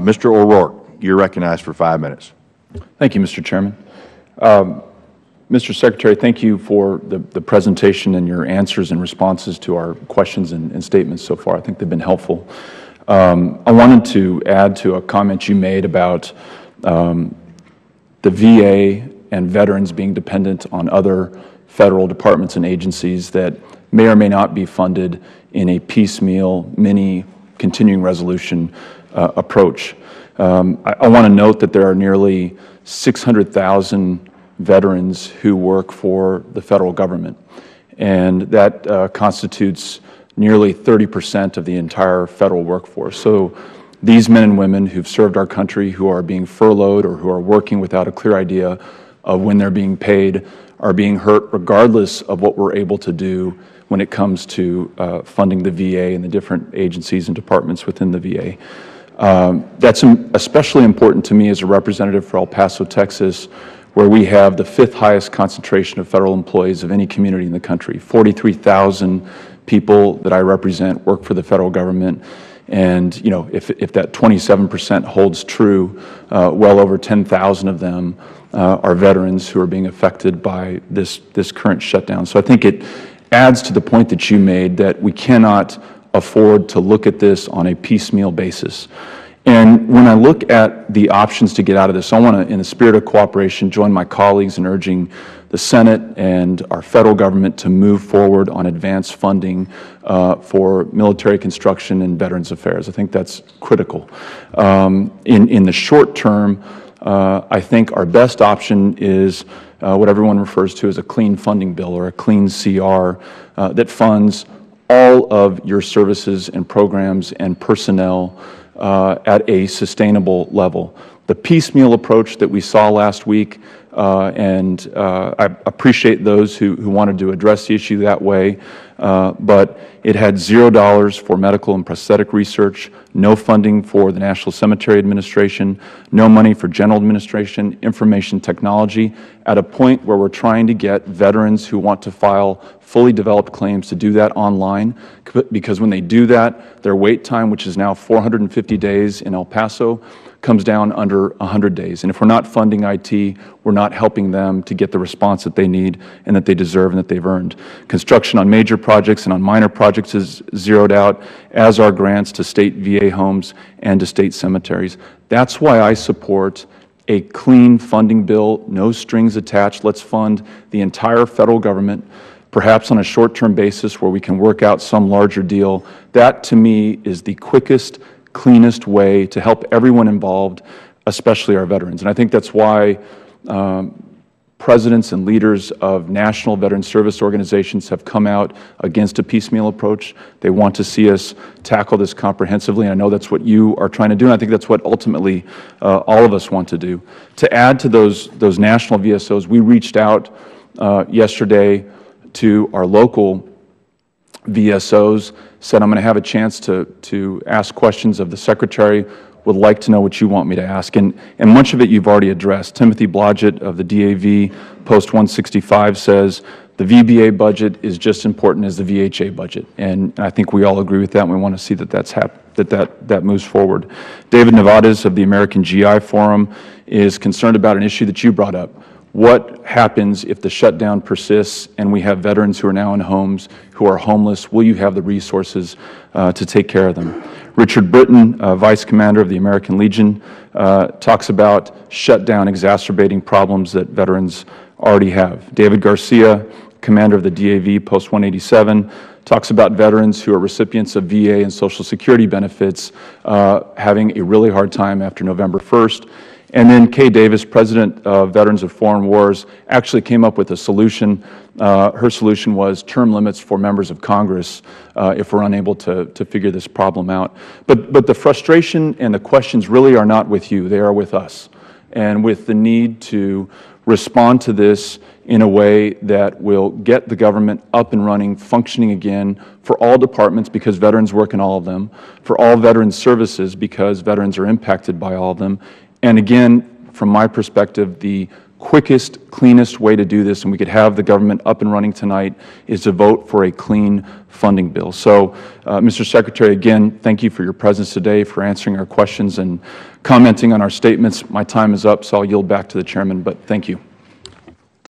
Mr. O'Rourke, you're recognized for 5 minutes. Thank you, Mr. Chairman. Mr. Secretary, thank you for the presentation and your answers and responses to our questions and statements so far. I think they've been helpful. I wanted to add to a comment you made about the VA and veterans being dependent on other federal departments and agencies that may or may not be funded in a piecemeal, mini continuing resolution approach. I want to note that there are nearly 600,000 veterans who work for the federal government, and that constitutes nearly 30% of the entire federal workforce. So these men and women who've served our country, who are being furloughed or who are working without a clear idea of when they're being paid, are being hurt regardless of what we're able to do when it comes to funding the VA and the different agencies and departments within the VA. That's especially important to me as a representative for El Paso, Texas, where we have the 5th highest concentration of federal employees of any community in the country. 43,000 people that I represent work for the federal government. And, you know, if that 27% holds true, well over 10,000 of them are veterans who are being affected by this current shutdown. So I think it adds to the point that you made that we cannot afford to look at this on a piecemeal basis. And when I look at the options to get out of this, I want to, in the spirit of cooperation, join my colleagues in urging the Senate and our federal government to move forward on advanced funding for military construction and Veterans Affairs. I think that's critical. In the short term, I think our best option is what everyone refers to as a clean funding bill or a clean CR that funds all of your services and programs and personnel at a sustainable level. The piecemeal approach that we saw last week, and I appreciate those who wanted to address the issue that way, but it had $0 for medical and prosthetic research, no funding for the National Cemetery Administration, no money for general administration, information technology, at a point where we're trying to get veterans who want to file fully developed claims to do that online, because when they do that, their wait time, which is now 450 days in El Paso, comes down under 100 days. And if we're not funding IT, we're not helping them to get the response that they need and that they deserve and that they've earned. Construction on major projects and on minor projects is zeroed out, as are grants to state VA homes and to state cemeteries. That's why I support a clean funding bill, no strings attached. Let's fund the entire federal government, perhaps on a short-term basis where we can work out some larger deal. That, to me, is the quickest, cleanest way to help everyone involved, especially our veterans. And I think that's why presidents and leaders of national veteran service organizations have come out against a piecemeal approach. They want to see us tackle this comprehensively, and I know that's what you are trying to do, and I think that's what ultimately all of us want to do. To add to those national VSOs, we reached out yesterday to our local VSOs, said I'm going to have a chance to ask questions of the Secretary, would like to know what you want me to ask. And much of it you've already addressed. Timothy Blodgett of the DAV, Post 165, says the VBA budget is just as important as the VHA budget. And I think we all agree with that, and we want to see that that moves forward. David Nevades of the American GI Forum is concerned about an issue that you brought up. What happens if the shutdown persists and we have veterans who are now in homes who are homeless? Will you have the resources to take care of them? Richard Britton, Vice Commander of the American Legion, talks about shutdown exacerbating problems that veterans already have. David Garcia, Commander of the DAV, Post 187, talks about veterans who are recipients of VA and Social Security benefits having a really hard time after November 1st. And then Kay Davis, President of Veterans of Foreign Wars, actually came up with a solution. Her solution was term limits for members of Congress if we're unable to figure this problem out. But the frustration and the questions really are not with you. They are with us, and with the need to respond to this in a way that will get the government up and running, functioning again for all departments because veterans work in all of them, for all veterans services because veterans are impacted by all of them, and again, from my perspective, the quickest, cleanest way to do this, and we could have the government up and running tonight, is to vote for a clean funding bill. So, Mr. Secretary, again, thank you for your presence today, for answering our questions and commenting on our statements. My time is up, so I'll yield back to the Chairman, but thank you.